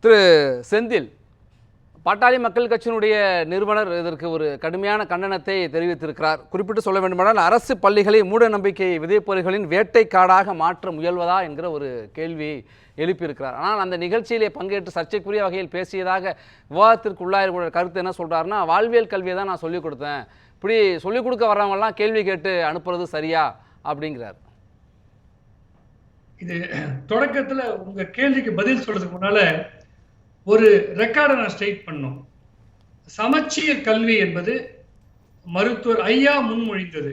திரு செந்தில், பாட்டாளி மக்கள் கட்சியினுடைய நிறுவனர் இதற்கு ஒரு கடுமையான கண்டனத்தை தெரிவித்திருக்கிறார். குறிப்பிட்டு சொல்ல வேண்டுமானால் அரசு பள்ளிகளை மூட நம்பிக்கை விதைப்பவர்களின் வேட்டைக்காடாக மாற்ற முயல்வதா என்கிற ஒரு கேள்வியை எழுப்பியிருக்கிறார். ஆனால் அந்த நிகழ்ச்சியிலே பங்கேற்று சர்ச்சைக்குரிய வகையில் பேசியதாக விவாதத்திற்கு உள்ளாயிருக்கிற கருத்து என்ன சொல்கிறாருன்னா, வாழ்வியல் கல்வியை தான் நான் சொல்லிக் கொடுத்தேன், இப்படி சொல்லிக் கொடுக்க வர்றவங்கலாம் கேள்வி கேட்டு அனுப்புறது சரியா அப்படிங்கிறார். இது தொடக்கத்தில் உங்க கேள்விக்கு பதில் சொல்றதுக்கு முன்னால ஒரு ரெக்கார்டை நான் ஸ்ட்ரைட் பண்ணோம். சமச்சீர் கல்வி என்பது மருத்துவர் ஐயா முன்மொழிந்தது,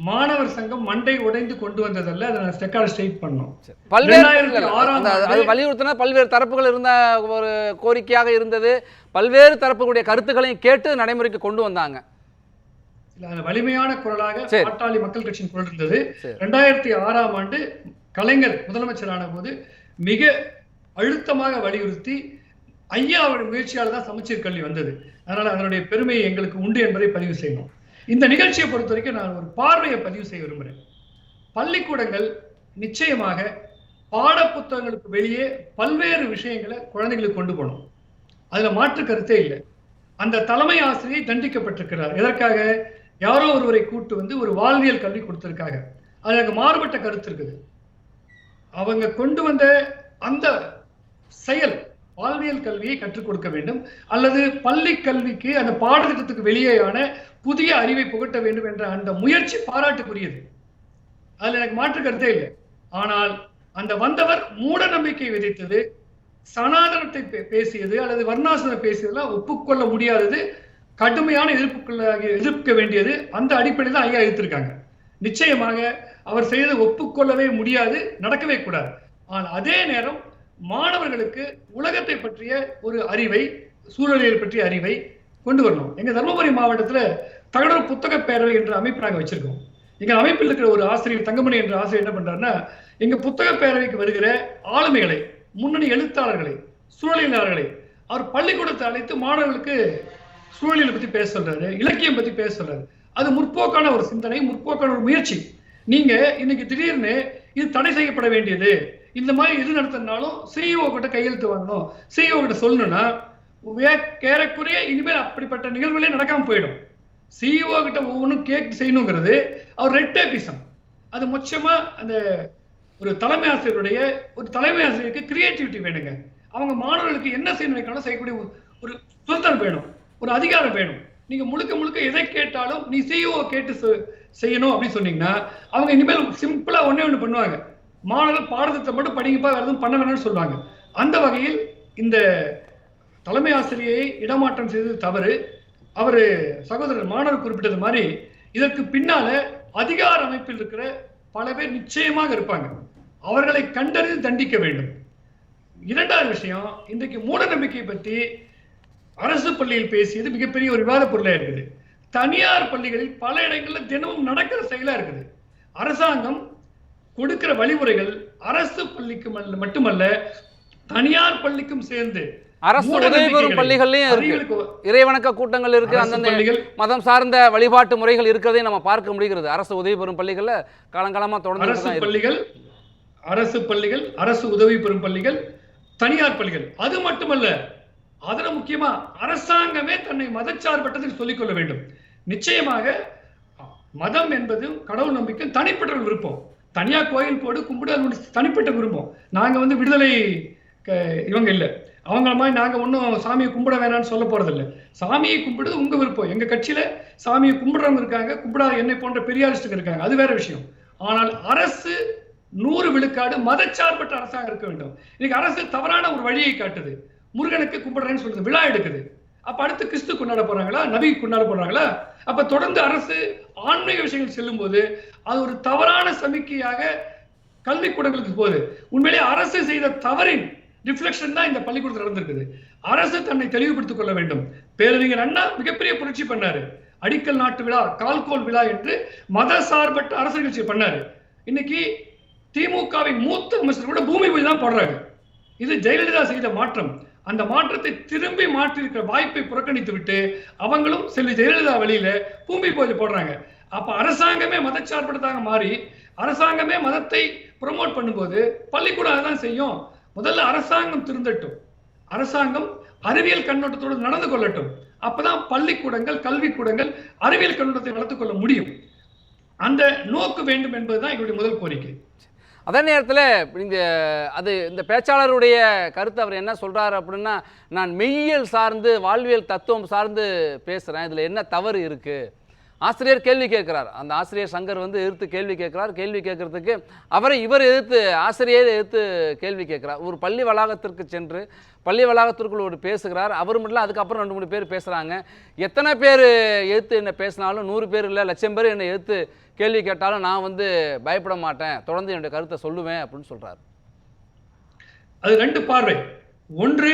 மாணவர் சங்கம் மண்டை உடைந்து கொண்டு வந்ததல்ல. அதை நான் ரெக்கார்டை ஸ்ட்ரைட் பண்ணோம். வலியுறுத்தின பல்வேறு தரப்புகள் இருந்த ஒரு கோரிக்கையாக இருந்தது. பல்வேறு தரப்புகளுடைய கருத்துக்களையும் கேட்டு நடைமுறைக்கு கொண்டு வந்தாங்க. வலிமையான குரலாக பாட்டாளி மக்கள் கட்சியின் குரல் இருந்தது. 2006ஆம் ஆண்டு கலைஞர் முதலமைச்சரான போது மிக அழுத்தமாக வலியுறுத்தி ஐயாவுடைய முயற்சியால் தான் சமச்சீர் கல்வி வந்தது. அதனால அதனுடைய பெருமை எங்களுக்கு உண்டு என்பதை பதிவு செய்யணும். இந்த நிகழ்ச்சியை பொறுத்த வரைக்கும் நான் ஒரு பார்வையை பதிவு செய்ய விரும்புகிறேன். பள்ளிக்கூடங்கள் நிச்சயமாக பாட புத்தகங்களுக்கு வெளியே பல்வேறு விஷயங்களை குழந்தைகளுக்கு கொண்டு போகணும். அதுல மாற்று கருத்தே இல்லை. அந்த தலைமை ஆசிரியை தண்டிக்கப்பட்டிருக்கிறார். எதற்காக? யாரோ ஒருவரை கூட்டு வந்து ஒரு வாழ்வியல் கல்வி கொடுத்திருக்காங்க. அதுக்கு மாறுபட்ட கருத்து இருக்குது. அவங்க கொண்டு வந்த அந்த செயல் வாழ்வியல் கல்வியை கற்றுக் கொடுக்க வேண்டும், அல்லது பள்ளி கல்விக்கு அந்த பாடத்திட்டத்துக்கு வெளியேயான புதிய அறிவை புகட்ட வேண்டும் என்ற அந்த முயற்சி பாராட்டுக்குரியது. அதுல எனக்கு மாற்று கருத்தே இல்லை. ஆனால் அந்த வந்தவர் மூட நம்பிக்கை விதைத்தது, சனாதனத்தை பேசியது அல்லது வர்ணாசிரம் பேசியதெல்லாம் ஒப்புக்கொள்ள முடியாதது, கடுமையான எதிர்க்க வேண்டியது. அந்த அடிப்படையில் தான் ஐயா எதிர்த்திருக்காங்க. நிச்சயமாக அவர் செய்தது ஒப்புக்கொள்ளவே முடியாது, நடக்கவே கூடாது. ஆனால் அதே நேரம் மாணவர்களுக்கு உலகத்தை பற்றிய ஒரு அறிவை, சூழலியல் பற்றிய அறிவை கொண்டு வரணும். எங்க தர்மபுரி மாவட்டத்தில் தகடூர் புத்தக பேரவை என்ற அமைப்பு நாங்கள் வச்சிருக்கோம். எங்க அமைப்பில் இருக்கிற ஒரு ஆசிரியர் தங்கமணி என்ற ஆசிரியர் என்ன பண்றாருன்னா, எங்க புத்தக பேரவைக்கு வருகிற ஆளுமைகளை, முன்னணி எழுத்தாளர்களை, சூழலியலாளர்களை அவர் பள்ளிக்கூடத்தை அழைத்து மாணவர்களுக்கு சூழலியலை பத்தி பேச சொல்றாரு, இலக்கியம் பத்தி பேச சொல்றாரு. அது முற்போக்கான ஒரு சிந்தனை, முற்போக்கான ஒரு முயற்சி. நீங்க இன்னைக்கு திடீர்னு இது தடை செய்யப்பட வேண்டியது, இந்த மாதிரி எது நடத்தினாலும் சிஇஓ கிட்ட கையெழுத்து வாங்கணும், சிஇஓ கிட்ட சொல்லணும்னா ஏறக்குறைய இனிமேல் அப்படிப்பட்ட நிகழ்வுகளே நடக்காம போயிடும். சிஇஓ கிட்ட ஒவ்வொன்றும் கேட்டு செய்யணுங்கிறது அவர் ரெட் டேபிசம். அது மொச்சமா அந்த ஒரு தலைமை ஆசிரியருடைய ஒரு தலைமை ஆசிரியருக்கு கிரியேட்டிவிட்டி வேணுங்க. அவங்க மாணவர்களுக்கு என்ன செய்ய நினைக்கணும் செய்யக்கூடிய ஒரு சுதந்திரம் வேணும், ஒரு அதிகாரம் வேணும். நீங்க முழுக்க முழுக்க எதை கேட்டாலும் நீ சிஇஓ கேட்டு செய்யணும் அப்படின்னு சொன்னீங்கன்னா அவங்க இனிமேல் சிம்பிளா ஒண்ணு பண்ணுவாங்க. மாணவர்கள் பாடத்தை மட்டும் படிங்கப்பா, வேற எதுவும் பண்ண வேணும்னு சொல்லுவாங்க. அந்த வகையில் இந்த தலைமை ஆசிரியை இடமாற்றம் செய்தது தவறு. அவரு சகோதரர் மாணவர் குறிப்பிட்டது மாதிரி இதற்கு பின்னால அதிகார அமைப்பில் இருக்கிற பல பேர் நிச்சயமாக இருப்பாங்க. அவர்களை கண்டறிந்து தண்டிக்க வேண்டும். இரண்டாவது விஷயம், இன்றைக்கு மூட நம்பிக்கை பற்றி அரசு பள்ளியில் பேசியது மிகப்பெரிய ஒரு விவாத பொருளா இருக்குது. தனியார் பள்ளிகளில் பல இடங்களில் தினமும் நடக்கிற செயலா இருக்குது. அரசாங்கம் கொடுக்கிற வழிமுறைகள் அரசு பள்ளிக்கு மட்டுமல்ல தனியார் பள்ளிக்கும் சேர்ந்து அரசு உதவி பெறும் பள்ளிகள்லயும் இருக்கு, இறைவணக்க கூட்டங்கள் இருக்கு, அந்தந்த மதம் சார்ந்த வழிபாட்டு முறைகள் இருக்கிறதை நம்ம பார்க்க முடிகிறது. அரசு உதவி பெறும் பள்ளிகள்ல காலங்காலமா தொடர்ந்து அரசு பள்ளிகள், அரசு உதவி பெறும் பள்ளிகள், தனியார் பள்ளிகள். அது மட்டுமல்ல, அதுல முக்கியமா அரசாங்கமே தன்னை மதச்சார்பற்றதுக்கு சொல்லிக்கொள்ள வேண்டும். நிச்சயமாக மதம் என்பது கடவுள் நம்பிக்கை தனிப்பட்ட விருப்பம். தனியா கோயில் போடு கும்பிட தனிப்பட்ட விருப்பம். நாங்க வந்து விடுதலை இவங்க இல்லை, அவங்கள மாதிரி நாங்க ஒன்றும் சாமியை கும்பிட வேணாம்னு சொல்ல போறது இல்லை. சாமியை கும்பிடுறது உங்க விருப்பம். எங்க கட்சியில சாமியை கும்பிடுறவங்க இருக்காங்க, கும்பிடாத என்னை போன்ற பெரியாரிஸ்டுக்கு இருக்காங்க, அது வேற விஷயம். ஆனால் அரசு 100 விழுக்காடு மதச்சார்பற்ற அரசாங்கம் இருக்க வேண்டும். இன்னைக்கு அரசு தவறான ஒரு வழியை காட்டுது. முருகனுக்கு கும்பிடுறேன்னு சொல்றது, விழா எடுக்குது. அப்ப அடுத்து கிறிஸ்து கொண்டாட போறாங்களா, நபி கொண்டாட போறாங்களா? அப்ப தொடர்ந்து அரசு ஆன்மீக விஷயங்கள் செல்லும் போது அது ஒரு தவறான சமிக்கையாக கல்விக்கூடங்களுக்கு போகுது. உண்மையிலேயே அரசு செய்த தவறின் ரிஃப்ளெக்ஷன் தான் இந்த பள்ளிக்கூடத்தில் நடந்திருக்குது. அரசு தன்னை தெளிவுபடுத்திக் கொள்ள வேண்டும். பேரறிஞர் அண்ணா மிகப்பெரிய புரட்சி பண்ணாரு. அடிக்கல் நாட்டு விழா, கால்கோல் விழா என்று மத சார்பற்ற அரசு நிகழ்ச்சி பண்ணாரு. இன்னைக்கு திமுகவின் மூத்த அமைச்சர் கூட பூமி பூஜை தான் போடுறாங்க. இது ஜெயலலிதா செய்த மாற்றம். அந்த மாற்றத்தை திரும்பி மாற்றிருக்கிற வாய்ப்பை புறக்கணித்து விட்டு அவங்களும் செல்வி ஜெயலலிதா வழியில பூமி பூஜை போடுறாங்க. அப்ப அரசாங்கமே மதச்சார்பற்றதாக மாறி அரசாங்கமே மதத்தை ப்ரொமோட் பண்ணும்போது பள்ளிக்கூடம் அதான் செய்யும். முதல்ல அரசாங்கம் திருந்தட்டும், அரசாங்கம் அறிவியல் கண்ணோட்டத்தோடு நடந்து கொள்ளட்டும். அப்பதான் பள்ளிக்கூடங்கள், கல்விக்கூடங்கள் அறிவியல் கண்ணோட்டத்தை வளர்த்துக் கொள்ள முடியும். அந்த நோக்கு வேண்டும் என்பதுதான் எங்களுடைய முதல் கோரிக்கை. அதே நேரத்தில் இந்த பேச்சாளருடைய கருத்து அவர் என்ன சொல்றாரு அப்படின்னா, நான் மெய்யியல் சார்ந்து வாழ்வியல் தத்துவம் சார்ந்து பேசுறேன், இதுல என்ன தவறு இருக்கு? ஆசிரியர் கேள்வி கேட்கிறார், அந்த ஆசிரியர் சங்கர் எதிர்த்து கேள்வி கேட்கிறார். கேள்வி கேட்கறதுக்கு இவர் எதிர்த்து, ஆசிரியர் எதிர்த்து கேள்வி கேட்கிறார். ஒரு பள்ளி வளாகத்திற்கு சென்று பள்ளி வளாகத்திற்குள் ஒரு பேசுகிறார். அவர் மட்டும் அதுக்கப்புறம் 2-3 பேர் பேசுறாங்க. எத்தனை பேர் எதிர்த்து என்ன பேசினாலும் 100 பேர் இல்லை, 1,00,000 பேர் என்னை எதிர்த்து கேள்வி கேட்டாலும் நான் பயப்பட மாட்டேன், தொடர்ந்து என்னுடைய கருத்தை சொல்லுவேன் அப்படின்னு சொல்றாரு. அது 2 பார்வை. ஒன்று,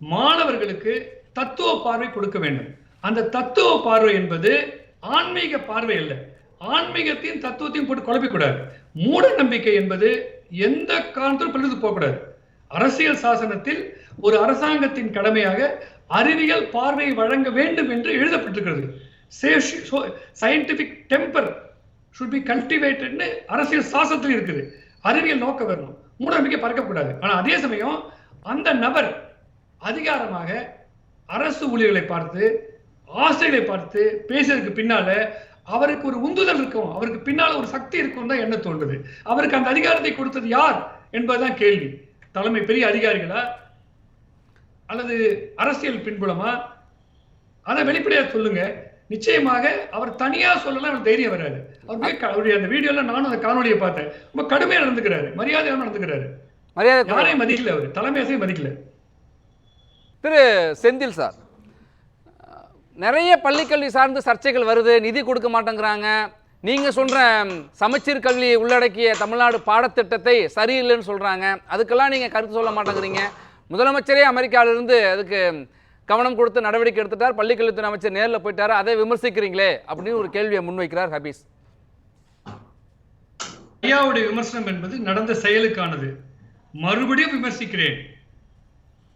மாணவர்களுக்கு தத்துவ பார்வை கொடுக்க வேண்டும். அந்த தத்துவ பார்வை என்பது ஆன்மீக பார்வை அல்ல. ஆன்மீகத்தையும் தத்துவத்தையும் போட்டு குழப்பிக்கூடாது. மூட நம்பிக்கை என்பது எந்த காரணத்திலும் பள்ளிக்கு போகக்கூடாது. அரசியல் சாசனத்தில் ஒரு அரசாங்கத்தின் கடமையாக அறிவியல் பார்வையை வழங்க வேண்டும் என்று எழுதப்பட்டிருக்கிறது. Scientific temper should be cultivated அரசியல் சாசனத்தில் இருக்குது. அறிவியல் நோக்க வரணும், மூட நம்பிக்கை பறக்கக்கூடாது. ஆனா அதே சமயம் அந்த நபர் அதிகாரமாக அரசு ஊழியர்களை பார்த்து, ஆசிரியர்களை பார்த்து பேசுறதுக்கு பின்னால அவருக்கு ஒரு உந்துதல் இருக்கும், அவருக்கு பின்னால ஒரு சக்தி இருக்கும் தான் என்ன தோன்றுது. அவருக்கு அந்த அதிகாரத்தை கொடுத்தது யார் என்பதுதான் கேள்வி. தலைமை பெரிய அதிகாரிகளா அல்லது அரசியல் பின்புலமா? அதை வெளிப்படையா சொல்லுங்க. நிச்சயமாக அவர் தனியா சொல்லலாம், அவர் தைரியம் வராது. அவருடைய அந்த வீடியோல நானும் அந்த காணொலியை பார்த்தேன். ரொம்ப கடுமையா நடந்துக்கிறாரு, மரியாதையாக நடந்துக்கிறாரு. யாரையும் மதிக்கல, அவர் தலைமையையும் மதிக்கல. திரு செந்தில் சார், நிறைய பள்ளிக்கல்வி சார்ந்து சர்ச்சைகள் வருது. நிதி கொடுக்க மாட்டேங்கிறாங்க. நீங்க சொல்ற சமச்சீர் கல்வி உள்ளடக்கிய தமிழ்நாடு பாடத்திட்டத்தை சரியில்லைன்னு சொல்றாங்க. அதுக்கெல்லாம் நீங்க கருத்து சொல்ல மாட்டேங்கிறீங்க. முதலமைச்சரே அமெரிக்காவிலிருந்து அதுக்கு கவனம் கொடுத்து நடவடிக்கை எடுத்துட்டார். பள்ளிக்கல்வித்துறை அமைச்சர் நேரில் போயிட்டாரு, அதை விமர்சிக்கிறீங்களே அப்படின்னு ஒரு கேள்வியை முன்வைக்கிறார் ஹபீஸ். ஐயாவுடைய விமர்சனம் என்பது நடந்த செயலுக்கானது. மறுபடியும் விமர்சிக்கிறேன்.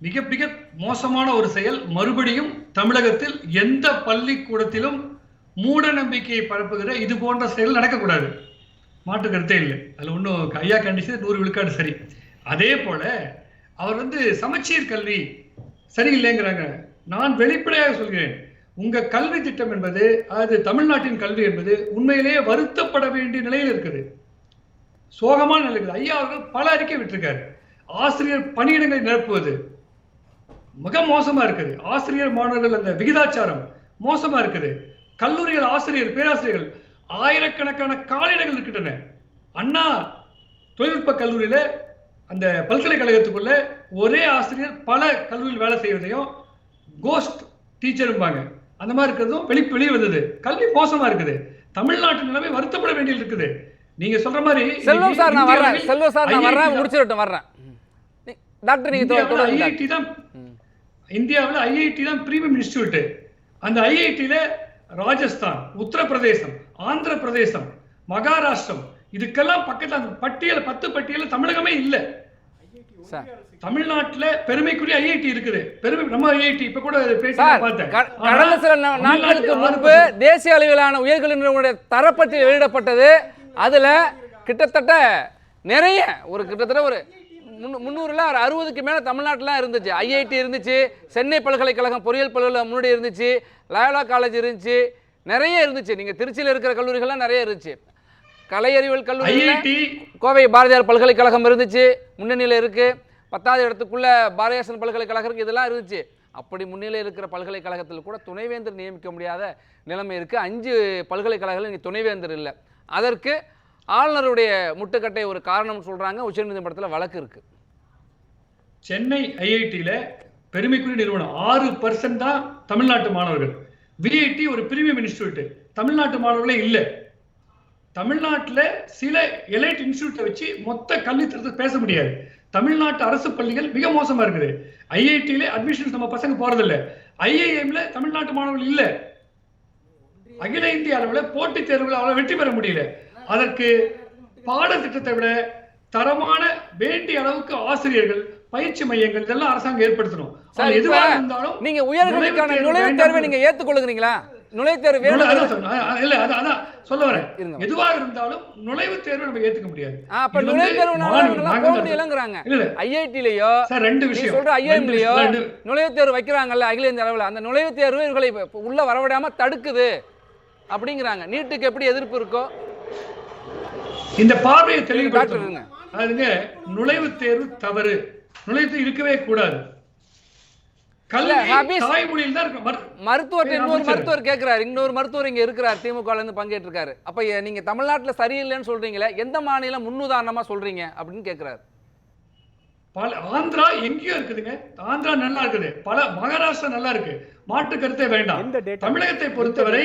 மிக மிக மோசமான ஒரு செயல். மறுபடியும் தமிழகத்தில் எந்த பள்ளிக்கூடத்திலும் மூட நம்பிக்கையை பரப்புகிற இது போன்ற செயல் நடக்கக்கூடாது. மாற்று கருத்தே இல்லை. அதுல ஒன்றும் ஐயா கண்டிஷன் 100 விழுக்காடு சரி. அதே போல அவர் சமச்சீர் கல்வி சரியில்லைங்கிறாங்க. நான் வெளிப்படையாக சொல்கிறேன், உங்க கல்வி திட்டம் என்பது, அது தமிழ்நாட்டின் கல்வி என்பது உண்மையிலேயே வருத்தப்பட வேண்டிய நிலையில் இருக்குது. சோகமான நிலை இருக்குது. ஐயா அவர்கள் பல அறிக்கை விட்டிருக்காரு. ஆசிரியர் பணியிடங்களை நிரப்புவது மிக மோசமா இருக்குது. ஆசிரியர் மாணவர்கள் அந்த விகிதாச்சாரம் மோசமா இருக்குது. கல்லூரிகள் ஆசிரியர் பேராசிரியர்கள் ஆயிரக்கணக்கான காலிடங்கள் இருக்கின்றன. அண்ணா தொழில்நுட்ப கல்லூரியில அந்த பல்கலைக்கழகத்துக்குள்ள ஒரே ஆசிரியர் பல கல்லூரியில் வேலை செய்வதையும் கோஸ்ட் டீச்சரும்பாங்க, அந்த மாதிரி இருக்கிறதும் வெளியே வந்தது. கல்வி மோசமா இருக்குது. தமிழ்நாட்டு நிலைமை வருத்தப்பட வேண்டியது இருக்குது. நீங்க சொல்ற மாதிரி செல்வம் சார் நான் வர்றேன். செல்வம் சார் நான் வர்றேன், முடிச்சிரட்டும் வர்றேன். டாக்டர் நீங்க ஐஐடி தான் இந்தியாவில் ஐஐடி தான் பிரீமியம் இன்ஸ்டிடியூட். அந்த ஐஐடியில ராஜஸ்தான், உத்தரப்பிரதேசம், ஆந்திர பிரதேசம், மகாராஷ்டிரம் இதுக்கெல்லாம் பக்கத்துல அந்த பட்டியல் 10 பட்டியல தமிழகமே இல்ல. தமிழ்நாட்டுல பெருமைக்குரிய ஐஐடி இருக்குது. நம்ம ஐஐடி இப்ப கூட பார்த்தேன். கடந்த சில நாட்களுக்கு முன்பு தேசிய அளவிலான உயர்கல்வி நிறுவனங்களுடைய தரப்பட்டியல் வெளியிடப்பட்டது. அதுல கிட்டத்தட்ட நிறைய கிட்டத்தட்ட ஒரு 300ல 60க்கு மேல தமிழ்நாட்டில் இருந்துச்சு. ஐஐடி இருந்துச்சு, சென்னை பல்கலைக்கழகம் பொறியியல் பல்கலைக்கழகம் முன்னாடி இருந்துச்சு, லயோலா காலேஜ் இருந்துச்சு, நிறைய இருந்துச்சு. நீங்க திருச்சியில் இருக்கிற கல்லூரிகள்லாம் நிறைய இருந்துச்சு. கலை அறிவியல் கல்லூரி, கோவை பாரதியார் பல்கலைக்கழகம் இருந்துச்சு, முன்னணியில் இருக்கு. 10வது இடத்துக்குள்ள பாரதியாசன் பல்கலைக்கழகம் இருக்கு, இதெல்லாம் இருந்துச்சு. அப்படி முன்னிலை இருக்கிற பல்கலைக்கழகத்தில் கூட துணைவேந்தர் நியமிக்க முடியாத நிலைமை இருக்கு. 5 பல்கலைக்கழகங்கள் இங்கே துணைவேந்தர் இல்லை. அதற்கு ஆளுநருடைய முட்டுக்கட்டை ஒரு காரணம் சொல்றாங்க. உச்சநீதிமன்றத்தில் வழக்கு இருக்கு. சென்னை ஐஐடியில பெருமைக்குரிய நிறுவனம் 6% தான் தமிழ்நாட்டு மாணவர்கள். விஐடி ஒரு பிரீமியம் இன்ஸ்டிடியூட், தமிழ்நாட்டு மாணவர்களே இல்லை. தமிழ்நாட்டில் சில எலைட் இன்ஸ்டிடியூட்டை வச்சு மொத்த கல்வி தரத்தை பேச முடியாது. தமிழ்நாட்டு அரசு பள்ளிகள் மிக மோசமா இருக்குது. ஐஐடியில அட்மிஷன் நம்ம பசங்க போறதில்லை. ஐஐஎம்ல தமிழ்நாட்டு மாணவர்கள் இல்லை. அகில இந்திய அளவில் போட்டித் தேர்வுகள் அவ்வளவு வெற்றி பெற முடியல. அதற்கு பாடத்திட்டத்தை விட தரமான வேண்டிய அளவுக்கு ஆசிரியர்கள், பயிற்சி மையங்கள் இதெல்லாம் அரசாங்கம் ஏற்படுத்தணும். எதுவாக இருந்தாலும் நீங்க உயர்கல்விக்கான நுழைவுத் தேர்வை நீங்க ஏற்றுக்கொள்ளுகிறீங்களா? நுழைவுத் தேர்வு வேணும். இல்ல அதான் சொல்ல வரேன். இருங்க. எதுவாக இருந்தாலும் நுழைவுத் தேர்வு நம்ம ஏத்துக்க முடியாது. அப்ப நுழைவுத் தேர்வுனால போக முடியலங்கறாங்க. ஐஐடிலயோ சார் ரெண்டு விஷயம் சொல்ற ஐஐஎம்லயோ நுழைவுத் தேர்வு வைக்கிறாங்கல்ல அகில இந்திய அளவுல, அந்த நுழைவுத் தேர்வு இவர்களை உள்ள வரவிடாம தடுக்குது அப்படிங்கிறாங்க. நீட்டுக்கு எப்படி எதிர்ப்பு இருக்கோ இந்த பார்வையை தெளிவுபடுத்துங்க. அதுங்க நுழைவுத் தேர்வு தவறு, நுழைவுத் இருக்கவே கூடாது. மருத்துவர் கேட்கிறாரு, இன்னொரு மருத்துவர் இங்க இருக்கிறார், திமுக இருந்து பங்கேற்று இருக்காரு. அப்ப நீங்க தமிழ்நாட்டுல சரியில்லைன்னு சொல்றீங்களே, எந்த மாநிலம் முன்னுதாரணமா சொல்றீங்க அப்படின்னு கேட்கிறாரு. ஆந்திரா எங்கேயோ இருக்குதுங்க, ஆந்திரா நல்லா இருக்குது, பல மகாராஷ்டிரா நல்லா இருக்கு, மாற்று கருத்தே வேண்டாம். தமிழகத்தை பொறுத்தவரை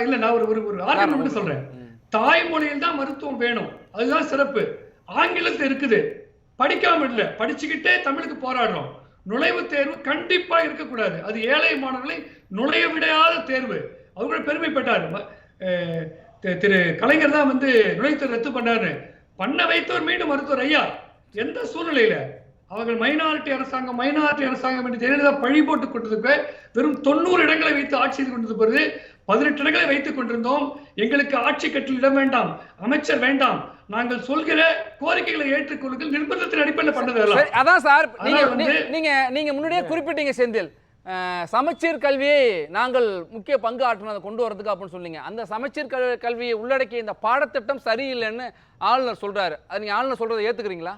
இல்ல நான் ஒரு ஆர்குமெண்ட் சொல்றேன். தாய்மொழியில் தான் மருத்துவம் வேணும், அதுதான் சிறப்பு. ஆங்கிலத்தில் இருக்குது, படிக்காம இல்ல, படிச்சுக்கிட்டே தமிழுக்கு போராடுறோம். நுழைவுத் தேர்வு கண்டிப்பா இருக்கக்கூடாது. அது ஏழை மாணவர்களை நுழைய விடாத தேர்வு. அவர்கள் பெருமைப்பட்டார். திரு கலைஞர் தான் வந்து நுழைவுத் தேர்வு ரத்து பண்ணாரு. பண்ண வைத்தவர் மீண்டும் மருத்துவர் ஐயா. எந்த சூழ்நிலையில அவர்கள் மைனாரிட்டி அரசாங்கம் என்று ஜெயலலிதா பழி போட்டுக் கொண்டிருக்க வெறும் 90 இடங்களை வைத்து ஆட்சி செய்து கொண்டிருப்பது, 18 இடங்களை வைத்துக் கொண்டிருந்தோம். எங்களுக்கு ஆட்சி கட்டில் இடம் வேண்டாம், அமைச்சர் வேண்டாம், நாங்கள் சொல்கிற கோரிக்கைகளை ஏற்றுக்கொள்ளுங்கள், நிர்பந்தத்தின் அடிப்படையில் பண்ணதெல்லாம். அதான் சார் நீங்க முன்னாடியே குறிப்பிட்டீங்க செந்தில், சமச்சீர் கல்வியை நாங்கள் முக்கிய பங்கு ஆற்றினதை கொண்டு வரதுக்கு அப்படின்னு சொன்னீங்க. அந்த சமச்சீர் கல்வியை உள்ளடக்கிய இந்த பாடத்திட்டம் சரியில்லைன்னு ஆளுநர் சொல்றாரு. அது நீங்க ஆளுநர் சொல்றதை ஏத்துக்கிறீங்களா?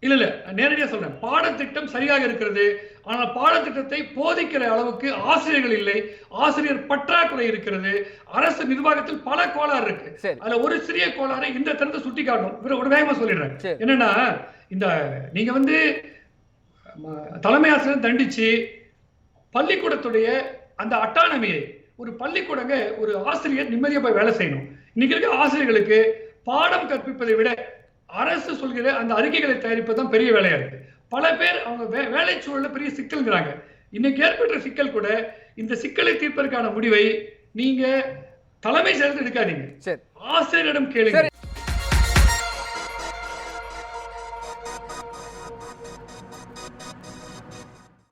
இல்ல நேரடியா சொல்றேன். பாடத்திட்டம் சரியாக இருக்கிறது, ஆனால் பாடத்திட்டத்தை போதிக்கிற அளவுக்கு ஆசிரியர்கள் இல்லை, ஆசிரியர் பற்றாக்குறை இருக்கிறது, அரசு நிர்வாகத்தில் பல கோளாறு இருக்கு. அதுல ஒரு சிறிய கோளாறை இந்த தரத்தை சுட்டி காட்டும். ஒரு வேகமா சொல்லிடுறேன். என்னன்னா, இந்த நீங்க வந்து தலைமை ஆசிரியர் தண்டிச்சு பள்ளிக்கூடத்துடைய அந்த அட்டானமியை, ஒரு பள்ளிக்கூடங்க ஒரு ஆசிரியர் நிம்மதியா போய் வேலை செய்யணும். இன்னைக்கு இருக்க ஆசிரியர்களுக்கு பாடம் கற்பிப்பதை விட அரசு சொல்கிற அந்த அறிக்கைகளை தயாரிப்பதுதான் பெரிய வேலையா இருக்கு. பல பேர் அவங்க வேலை சூழல்ல பெரிய சிக்கல்ங்கிறாங்க. இன்னைக்கு ஏற்பட்ட சிக்கல் கூட, இந்த சிக்கலை தீர்ப்பதற்கான முடிவை நீங்க தலைமை செயலர் எடுக்காதீங்க, ஆசிரியரிடம் கேளுங்க.